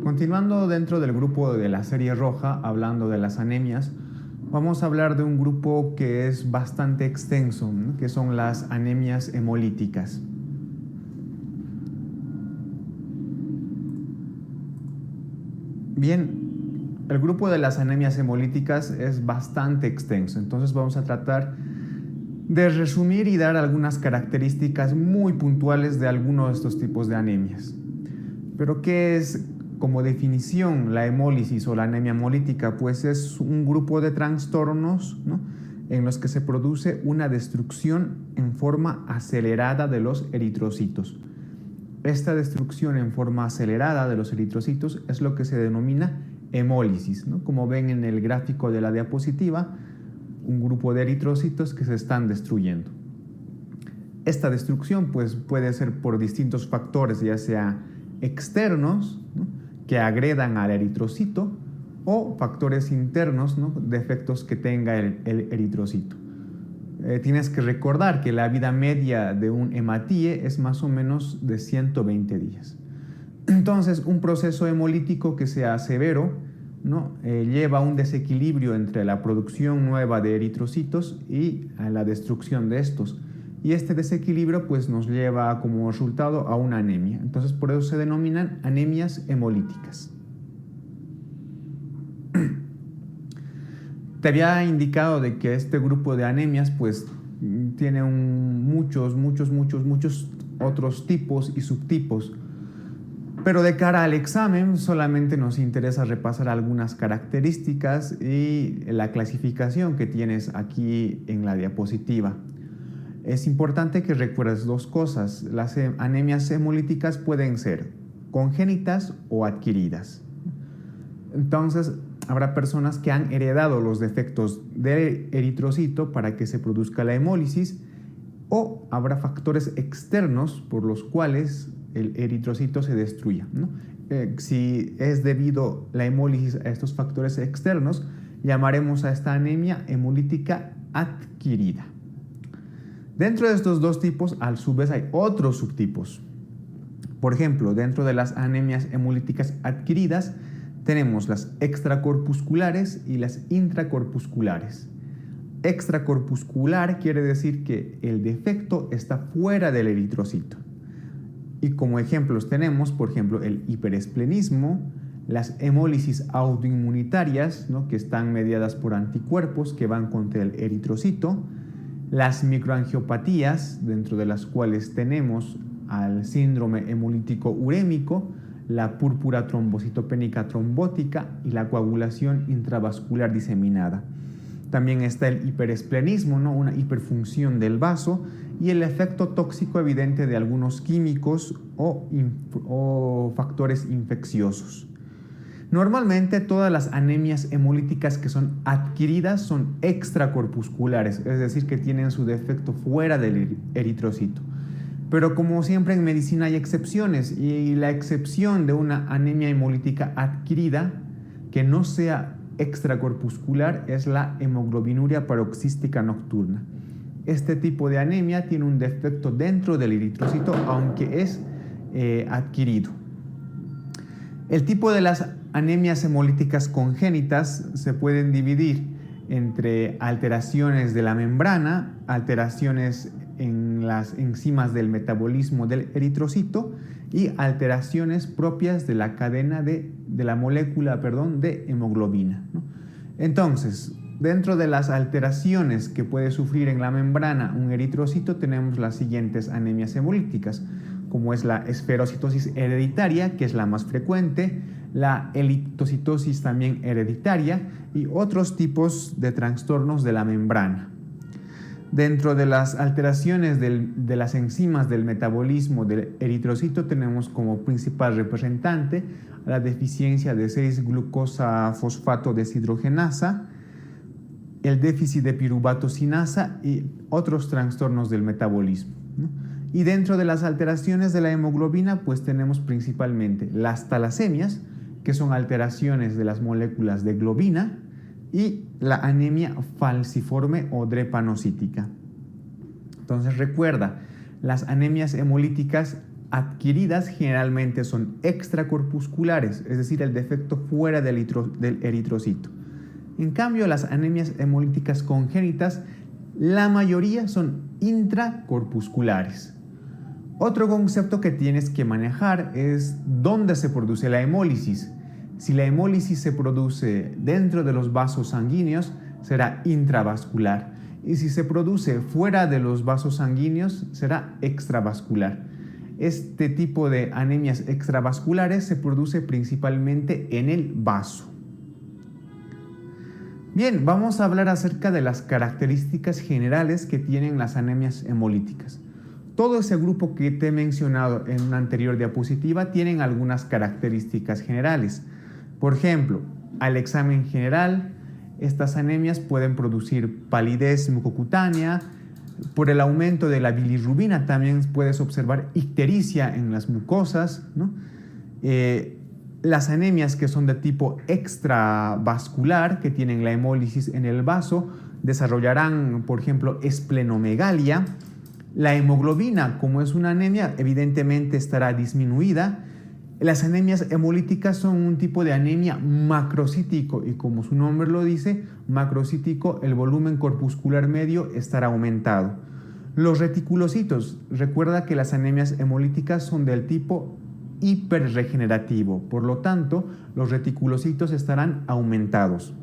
Continuando dentro del grupo de la serie roja, hablando de las anemias, vamos a hablar de un grupo que es bastante extenso, ¿no? Que son las anemias hemolíticas. Bien, el grupo de las anemias hemolíticas es bastante extenso, entonces vamos a tratar de resumir y dar algunas características muy puntuales de alguno de estos tipos de anemias. Pero ¿qué es como definición la hemólisis o la anemia hemolítica? Pues es un grupo de trastornos, ¿no?, en los que se produce una destrucción en forma acelerada de los eritrocitos. Esta destrucción en forma acelerada de los eritrocitos es lo que se denomina hemólisis, ¿no? Como ven en el gráfico de la diapositiva, un grupo de eritrocitos que se están destruyendo. Esta destrucción pues, puede ser por distintos factores, ya sea externos, ¿no?, que agredan al eritrocito, o factores internos, ¿no?, defectos que tenga el eritrocito. Tienes que recordar que la vida media de un hematíe es más o menos de 120 días. Entonces, un proceso hemolítico que sea severo, ¿no?, lleva a un desequilibrio entre la producción nueva de eritrocitos y a la destrucción de estos. Y este desequilibrio pues, nos lleva como resultado a una anemia. Entonces, por eso se denominan anemias hemolíticas. Te había indicado de que este grupo de anemias pues, tiene muchos otros tipos y subtipos. Pero de cara al examen solamente nos interesa repasar algunas características y la clasificación que tienes aquí en la diapositiva. Es importante que recuerdes dos cosas. Las anemias hemolíticas pueden ser congénitas o adquiridas. Entonces, habrá personas que han heredado los defectos del eritrocito para que se produzca la hemólisis, o habrá factores externos por los cuales el eritrocito se destruya, ¿no? Si es debido la hemólisis a estos factores externos, llamaremos a esta anemia hemolítica adquirida. Dentro de estos dos tipos, a su vez, hay otros subtipos. Por ejemplo, dentro de las anemias hemolíticas adquiridas, tenemos las extracorpusculares y las intracorpusculares. Extracorpuscular quiere decir que el defecto está fuera del eritrocito. Y como ejemplos tenemos, por ejemplo, el hiperesplenismo, las hemólisis autoinmunitarias, ¿no?, que están mediadas por anticuerpos que van contra el eritrocito, las microangiopatías, dentro de las cuales tenemos al síndrome hemolítico urémico, la púrpura trombocitopénica trombótica y la coagulación intravascular diseminada. También está el hiperesplenismo, ¿no?, una hiperfunción del vaso, y el efecto tóxico evidente de algunos químicos o factores infecciosos. Normalmente todas las anemias hemolíticas que son adquiridas son extracorpusculares, es decir, que tienen su defecto fuera del eritrocito. Pero como siempre en medicina hay excepciones, y la excepción de una anemia hemolítica adquirida que no sea extracorpuscular es la hemoglobinuria paroxística nocturna. Este tipo de anemia tiene un defecto dentro del eritrocito, aunque es adquirido. El tipo de las anemias hemolíticas congénitas se pueden dividir entre alteraciones de la membrana, alteraciones en las enzimas del metabolismo del eritrocito y alteraciones propias de la cadena de la molécula de hemoglobina, ¿no? Entonces, dentro de las alteraciones que puede sufrir en la membrana un eritrocito tenemos las siguientes anemias hemolíticas, como es la esferocitosis hereditaria, que es la más frecuente, la eritocitosis también hereditaria y otros tipos de trastornos de la membrana. Dentro de las alteraciones de las enzimas del metabolismo del eritrocito tenemos como principal representante la deficiencia de 6-glucosa-fosfato deshidrogenasa, el déficit de piruvato sinasa y otros trastornos del metabolismo, ¿no? Y dentro de las alteraciones de la hemoglobina pues tenemos principalmente las talasemias, que son alteraciones de las moléculas de globina, y la anemia falciforme o drepanocítica. Entonces recuerda, las anemias hemolíticas adquiridas generalmente son extracorpusculares, es decir, el defecto fuera del eritrocito. En cambio, las anemias hemolíticas congénitas, la mayoría son intracorpusculares. Otro concepto que tienes que manejar es dónde se produce la hemólisis. Si la hemólisis se produce dentro de los vasos sanguíneos, será intravascular. Y si se produce fuera de los vasos sanguíneos, será extravascular. Este tipo de anemias extravasculares se produce principalmente en el vaso. Bien, vamos a hablar acerca de las características generales que tienen las anemias hemolíticas. Todo ese grupo que te he mencionado en una anterior diapositiva tienen algunas características generales. Por ejemplo, al examen general, estas anemias pueden producir palidez mucocutánea. Por el aumento de la bilirrubina también puedes observar ictericia en las mucosas, ¿no? Las anemias que son de tipo extravascular, que tienen la hemólisis en el vaso, desarrollarán, por ejemplo, esplenomegalia. La hemoglobina, como es una anemia, evidentemente estará disminuida. Las anemias hemolíticas son un tipo de anemia macrocítico y como su nombre lo dice, macrocítico, el volumen corpuscular medio estará aumentado. Los reticulocitos, recuerda que las anemias hemolíticas son del tipo hiperregenerativo, por lo tanto, los reticulocitos estarán aumentados.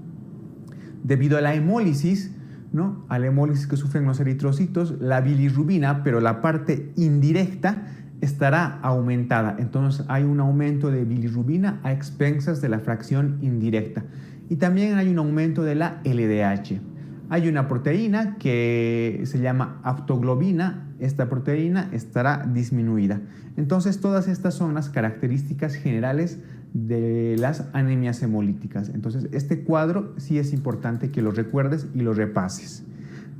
Debido a la hemólisis, ¿no? A la hemólisis que sufren los eritrocitos, la bilirrubina, pero la parte indirecta, estará aumentada. Entonces hay un aumento de bilirrubina a expensas de la fracción indirecta. Y también hay un aumento de la LDH. Hay una proteína que se llama aptoglobina. Esta proteína estará disminuida. Entonces todas estas son las características generales de las anemias hemolíticas. Entonces este cuadro sí es importante que lo recuerdes y lo repases.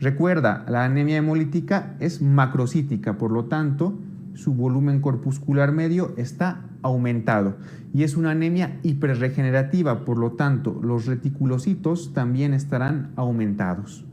Recuerda, la anemia hemolítica es macrocítica, por lo tanto su volumen corpuscular medio está aumentado y es una anemia hiperregenerativa, por lo tanto los reticulocitos también estarán aumentados.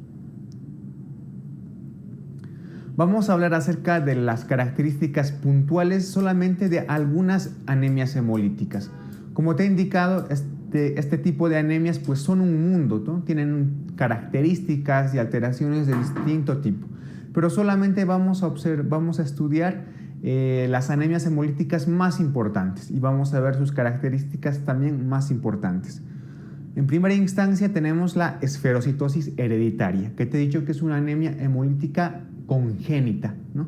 Vamos a hablar acerca de las características puntuales solamente de algunas anemias hemolíticas. Como te he indicado, este tipo de anemias pues son un mundo, ¿no? Tienen características y alteraciones de distinto tipo, pero solamente vamos a estudiar las anemias hemolíticas más importantes y vamos a ver sus características también más importantes. En primera instancia tenemos la esferocitosis hereditaria, que te he dicho que es una anemia hemolítica congénita, ¿no?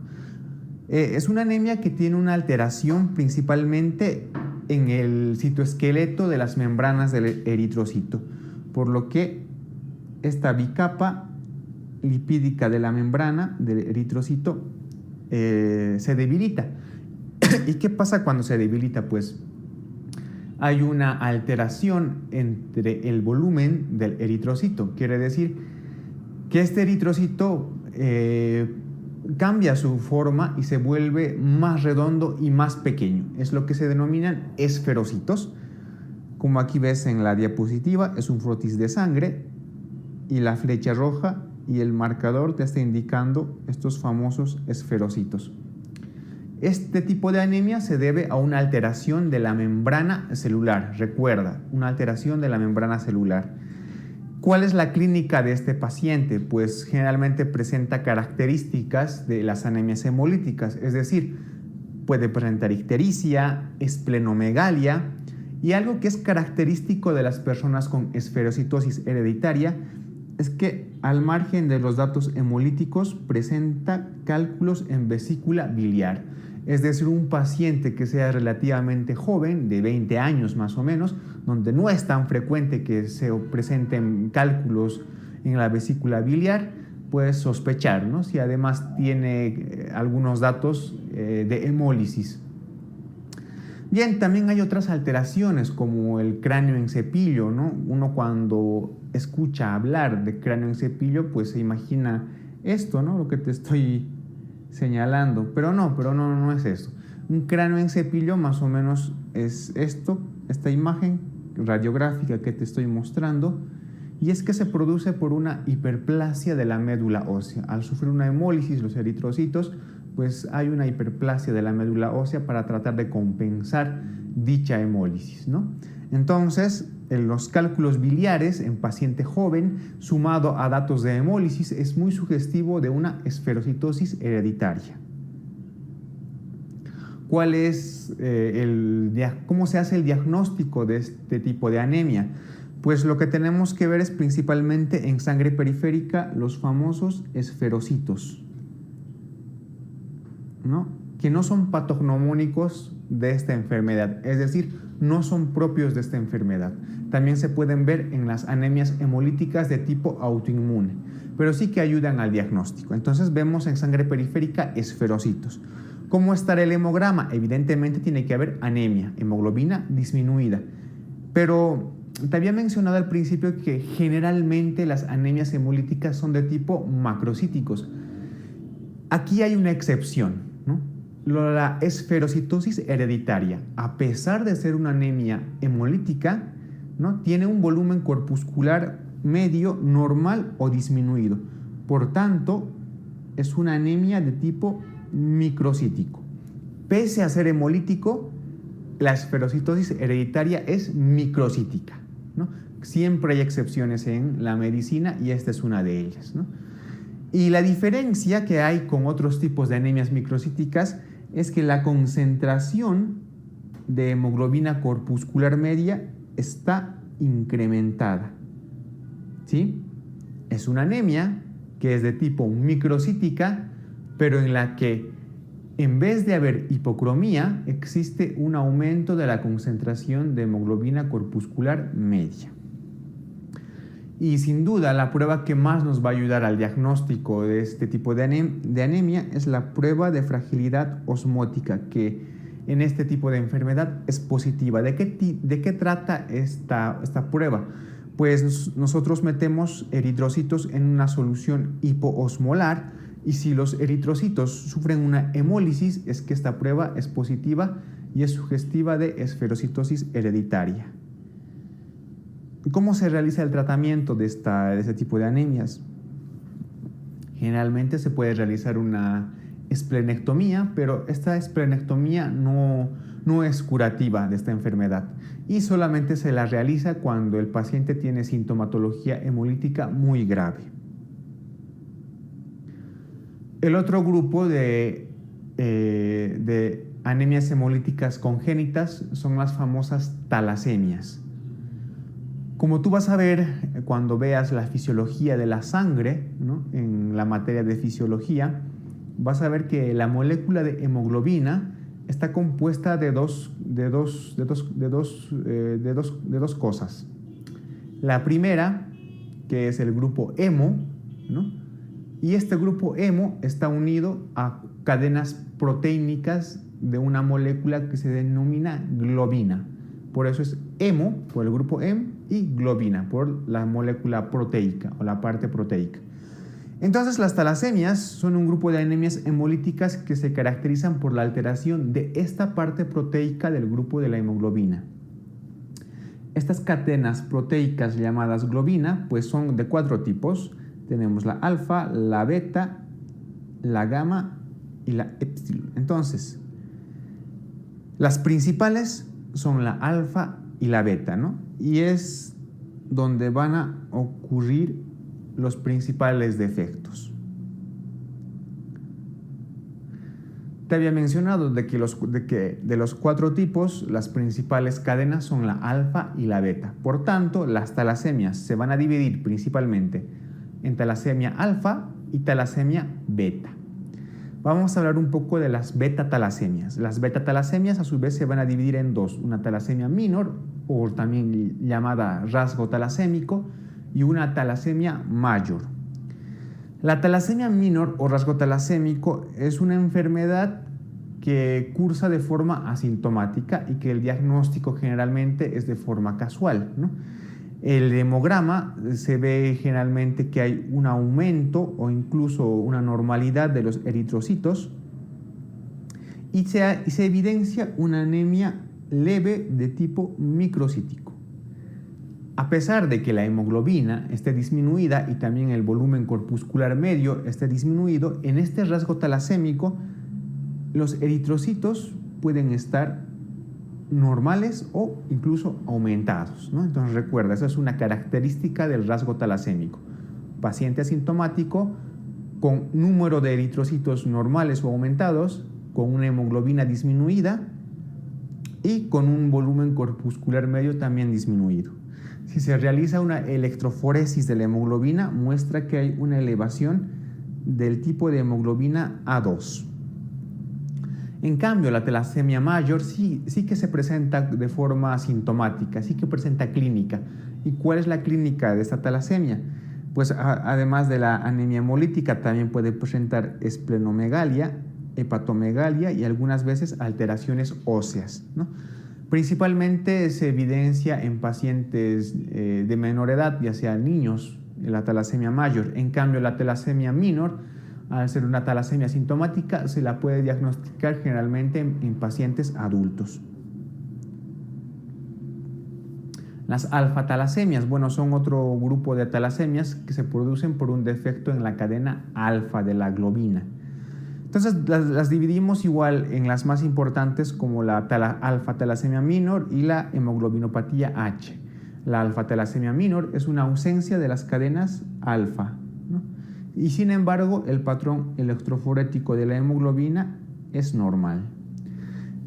Es una anemia que tiene una alteración principalmente en el citoesqueleto de las membranas del eritrocito, por lo que esta bicapa lipídica de la membrana del eritrocito se debilita. ¿Y qué pasa cuando se debilita? Pues hay una alteración entre el volumen del eritrocito. Quiere decir que este eritrocito cambia su forma y se vuelve más redondo y más pequeño. Es lo que se denominan esferocitos. Como aquí ves en la diapositiva, es un frotis de sangre y la flecha roja y el marcador te está indicando estos famosos esferocitos. Este tipo de anemia se debe a una alteración de la membrana celular. Recuerda, una alteración de la membrana celular. ¿Cuál es la clínica de este paciente? Pues generalmente presenta características de las anemias hemolíticas, es decir, puede presentar ictericia, esplenomegalia y algo que es característico de las personas con esferocitosis hereditaria es que al margen de los datos hemolíticos presenta cálculos en vesícula biliar. Es decir, un paciente que sea relativamente joven, de 20 años más o menos, donde no es tan frecuente que se presenten cálculos en la vesícula biliar, puedes sospechar, ¿no? Si además tiene algunos datos de hemólisis. Bien, también hay otras alteraciones como el cráneo en cepillo, ¿no? Uno cuando escucha hablar de cráneo en cepillo, pues se imagina esto, ¿no? Lo que te estoy señalando, pero no es eso. Un cráneo en cepillo más o menos es esta imagen radiográfica que te estoy mostrando, y es que se produce por una hiperplasia de la médula ósea. Al sufrir una hemólisis, los eritrocitos pues hay una hiperplasia de la médula ósea para tratar de compensar dicha hemólisis, ¿no? Entonces, en los cálculos biliares en paciente joven, sumado a datos de hemólisis, es muy sugestivo de una esferocitosis hereditaria. ¿Cómo se hace el diagnóstico de este tipo de anemia? Pues lo que tenemos que ver es principalmente en sangre periférica los famosos esferocitos, ¿no? Que no son patognomónicos de esta enfermedad, es decir, no son propios de esta enfermedad. También se pueden ver en las anemias hemolíticas de tipo autoinmune, pero sí que ayudan al diagnóstico. Entonces vemos en sangre periférica esferocitos. ¿Cómo estará el hemograma? Evidentemente tiene que haber anemia, hemoglobina disminuida. Pero te había mencionado al principio que generalmente las anemias hemolíticas son de tipo macrocíticos. Aquí hay una excepción, ¿no? La esferocitosis hereditaria, a pesar de ser una anemia hemolítica, ¿no?, tiene un volumen corpuscular medio, normal o disminuido. Por tanto, es una anemia de tipo microcítico. Pese a ser hemolítico, la esferocitosis hereditaria es microcítica, ¿no? Siempre hay excepciones en la medicina y esta es una de ellas, ¿no? Y la diferencia que hay con otros tipos de anemias microcíticas es que la concentración de hemoglobina corpuscular media está incrementada, ¿sí? Es una anemia que es de tipo microcítica, pero en la que en vez de haber hipocromía, existe un aumento de la concentración de hemoglobina corpuscular media. Y sin duda, la prueba que más nos va a ayudar al diagnóstico de este tipo de anemia es la prueba de fragilidad osmótica, que en este tipo de enfermedad es positiva. ¿De qué trata esta prueba? Pues nosotros metemos eritrocitos en una solución hipoosmolar, y si los eritrocitos sufren una hemólisis, es que esta prueba es positiva y es sugestiva de esferocitosis hereditaria. ¿Cómo se realiza el tratamiento de este tipo de anemias? Generalmente se puede realizar una esplenectomía, pero esta esplenectomía no es curativa de esta enfermedad y solamente se la realiza cuando el paciente tiene sintomatología hemolítica muy grave. El otro grupo de anemias hemolíticas congénitas son las famosas talasemias. Como tú vas a ver cuando veas la fisiología de la sangre, ¿no?, en la materia de fisiología, vas a ver que la molécula de hemoglobina está compuesta de dos cosas. La primera, que es el grupo hemo, ¿no?, y este grupo hemo está unido a cadenas proteínicas de una molécula que se denomina globina. Por eso es hemo, por el grupo hem, y globina, por la molécula proteica o la parte proteica. Entonces, las talasemias son un grupo de anemias hemolíticas que se caracterizan por la alteración de esta parte proteica del grupo de la hemoglobina. Estas cadenas proteicas llamadas globina, pues son de 4 tipos. Tenemos la alfa, la beta, la gamma y la epsilon. Entonces, las principales son la alfa y la beta, ¿no? Y es donde van a ocurrir los principales defectos. Te había mencionado de que de los 4 tipos, las principales cadenas son la alfa y la beta. Por tanto, las talasemias se van a dividir principalmente en talasemia alfa y talasemia beta. Vamos a hablar un poco de las beta-talasemias. Las beta-talasemias a su vez se van a dividir en dos: una talasemia minor, o también llamada rasgo talasémico, y una talasemia mayor. La talasemia minor o rasgo talasémico es una enfermedad que cursa de forma asintomática y que el diagnóstico generalmente es de forma casual, ¿no? El hemograma se ve generalmente que hay un aumento o incluso una normalidad de los eritrocitos y se evidencia una anemia leve de tipo microcítico. A pesar de que la hemoglobina esté disminuida y también el volumen corpuscular medio esté disminuido, en este rasgo talasémico los eritrocitos pueden estar normales o incluso aumentados, ¿no? Entonces recuerda, esa es una característica del rasgo talasémico. Paciente asintomático con número de eritrocitos normales o aumentados, con una hemoglobina disminuida y con un volumen corpuscular medio también disminuido. Si se realiza una electroforesis de la hemoglobina, muestra que hay una elevación del tipo de hemoglobina A2. En cambio, la talasemia mayor sí que se presenta de forma asintomática, sí que presenta clínica. ¿Y cuál es la clínica de esta talasemia? Pues además de la anemia hemolítica, también puede presentar esplenomegalia, hepatomegalia y algunas veces alteraciones óseas, ¿no? Principalmente se evidencia en pacientes de menor edad, ya sea niños, la talasemia mayor. En cambio, la talasemia minor, al ser una talasemia sintomática, se la puede diagnosticar generalmente en pacientes adultos. Las alfa-talasemias, bueno, son otro grupo de talasemias que se producen por un defecto en la cadena alfa de la globina. Entonces las dividimos igual en las más importantes como la alfa-talasemia minor y la hemoglobinopatía H. La alfa-talasemia minor es una ausencia de las cadenas alfa, ¿no? Y sin embargo el patrón electroforético de la hemoglobina es normal.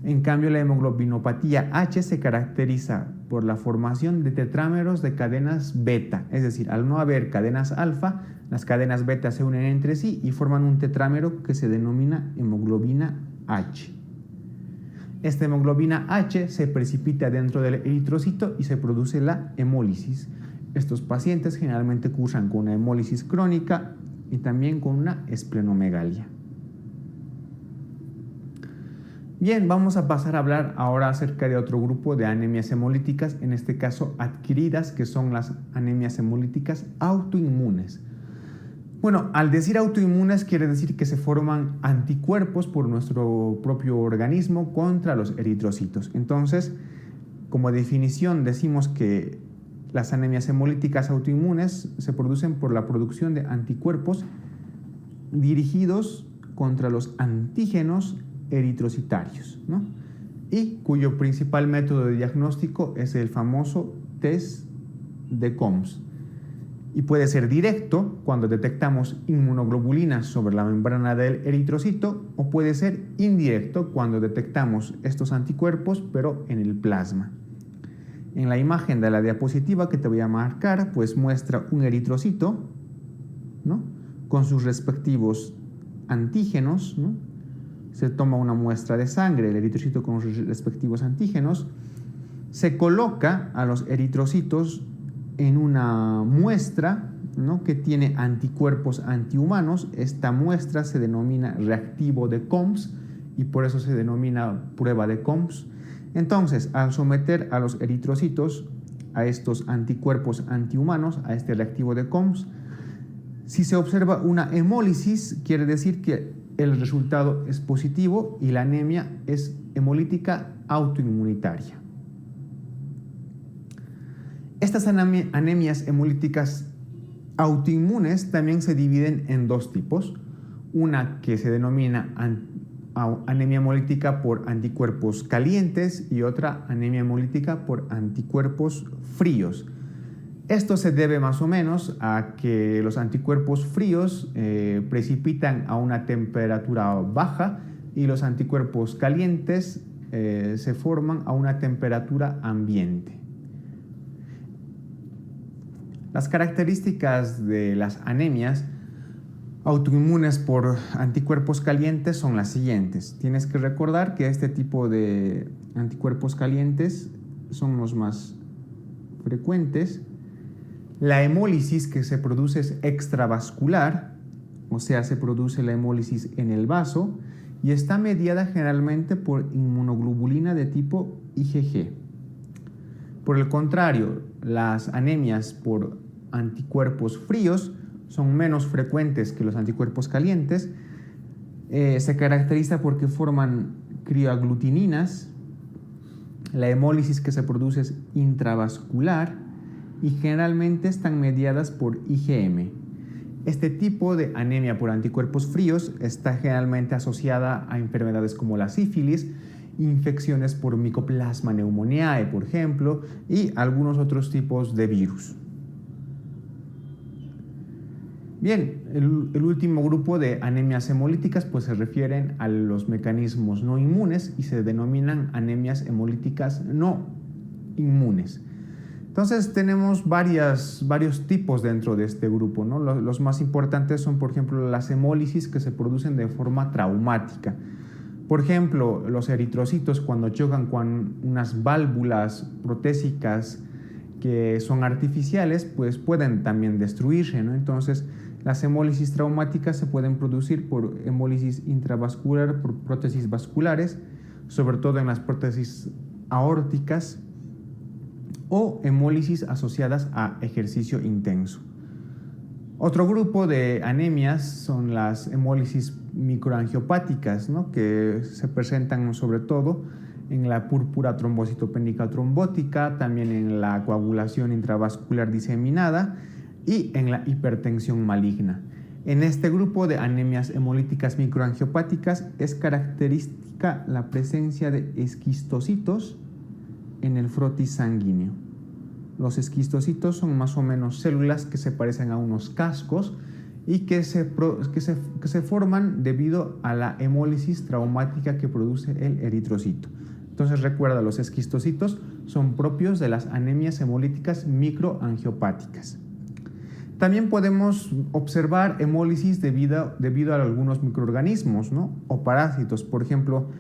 En cambio, la hemoglobinopatía H se caracteriza por la formación de tetrámeros de cadenas beta, es decir, al no haber cadenas alfa, las cadenas beta se unen entre sí y forman un tetrámero que se denomina hemoglobina H. Esta hemoglobina H se precipita dentro del eritrocito y se produce la hemólisis. Estos pacientes generalmente cursan con una hemólisis crónica y también con una esplenomegalia. Bien, vamos a pasar a hablar ahora acerca de otro grupo de anemias hemolíticas, en este caso adquiridas, que son las anemias hemolíticas autoinmunes. Bueno, al decir autoinmunes quiere decir que se forman anticuerpos por nuestro propio organismo contra los eritrocitos. Entonces, como definición decimos que las anemias hemolíticas autoinmunes se producen por la producción de anticuerpos dirigidos contra los antígenos eritrocitarios, ¿no? Y cuyo principal método de diagnóstico es el famoso test de COMS. Y puede ser directo cuando detectamos inmunoglobulinas sobre la membrana del eritrocito, o puede ser indirecto cuando detectamos estos anticuerpos pero en el plasma. En la imagen de la diapositiva que te voy a marcar, pues muestra un eritrocito, ¿no?, con sus respectivos antígenos, ¿no? Se toma una muestra de sangre, el eritrocito con sus respectivos antígenos, se coloca a los eritrocitos en una muestra, ¿no?, que tiene anticuerpos antihumanos. Esta muestra se denomina reactivo de COMS y por eso se denomina prueba de COMS. Entonces, al someter a los eritrocitos a estos anticuerpos antihumanos, a este reactivo de COMS, si se observa una hemólisis, quiere decir que el resultado es positivo y la anemia es hemolítica autoinmunitaria. Estas anemias hemolíticas autoinmunes también se dividen en dos tipos. Una que se denomina anemia hemolítica por anticuerpos calientes y otra anemia hemolítica por anticuerpos fríos. Esto se debe más o menos a que los anticuerpos fríos precipitan a una temperatura baja y los anticuerpos calientes se forman a una temperatura ambiente. Las características de las anemias autoinmunes por anticuerpos calientes son las siguientes. Tienes que recordar que este tipo de anticuerpos calientes son los más frecuentes. La hemólisis que se produce es extravascular, o sea, se produce la hemólisis en el vaso y está mediada generalmente por inmunoglobulina de tipo IgG. Por el contrario, las anemias por anticuerpos fríos son menos frecuentes que los anticuerpos calientes. Se caracteriza porque forman crioaglutininas. La hemólisis que se produce es intravascular y generalmente están mediadas por IgM. Este tipo de anemia por anticuerpos fríos está generalmente asociada a enfermedades como la sífilis, infecciones por Mycoplasma pneumoniae, por ejemplo, y algunos otros tipos de virus. Bien, el último grupo de anemias hemolíticas pues se refieren a los mecanismos no inmunes y se denominan anemias hemolíticas no inmunes. Entonces tenemos varios tipos dentro de este grupo, ¿no? Los más importantes son, por ejemplo, las hemólisis que se producen de forma traumática. Por ejemplo, los eritrocitos cuando chocan con unas válvulas protésicas que son artificiales, pues pueden también destruirse, ¿no? Entonces, las hemólisis traumáticas se pueden producir por hemólisis intravascular, por prótesis vasculares, sobre todo en las prótesis aórticas, o hemólisis asociadas a ejercicio intenso. Otro grupo de anemias son las hemólisis microangiopáticas, ¿no? Que se presentan sobre todo en la púrpura trombocitopénica trombótica, también en la coagulación intravascular diseminada y en la hipertensión maligna. En este grupo de anemias hemolíticas microangiopáticas es característica la presencia de esquistocitos en el frotis sanguíneo. Los esquistocitos son más o menos células que se parecen a unos cascos y que se forman debido a la hemólisis traumática que produce el eritrocito. Entonces recuerda, los esquistocitos son propios de las anemias hemolíticas microangiopáticas. También podemos observar hemólisis debido a algunos microorganismos, ¿no? O parásitos. Por ejemplo,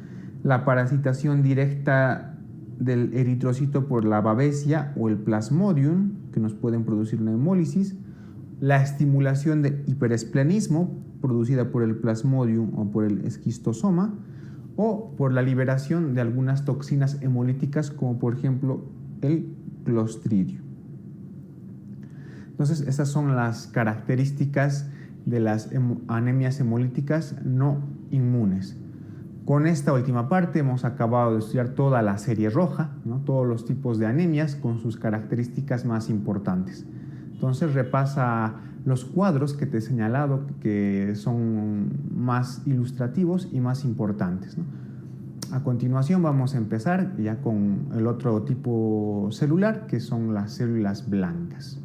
la parasitación directa del eritrocito por la babesia o el plasmodium, que nos pueden producir una hemólisis, la estimulación del hiperesplenismo producida por el plasmodium o por el esquistosoma, o por la liberación de algunas toxinas hemolíticas como por ejemplo el clostridio. Entonces, estas son las características de las anemias hemolíticas no inmunes. Con esta última parte hemos acabado de estudiar toda la serie roja, ¿no? Todos los tipos de anemias con sus características más importantes. Entonces repasa los cuadros que te he señalado que son más ilustrativos y más importantes, ¿no? A continuación vamos a empezar ya con el otro tipo celular, que son las células blancas.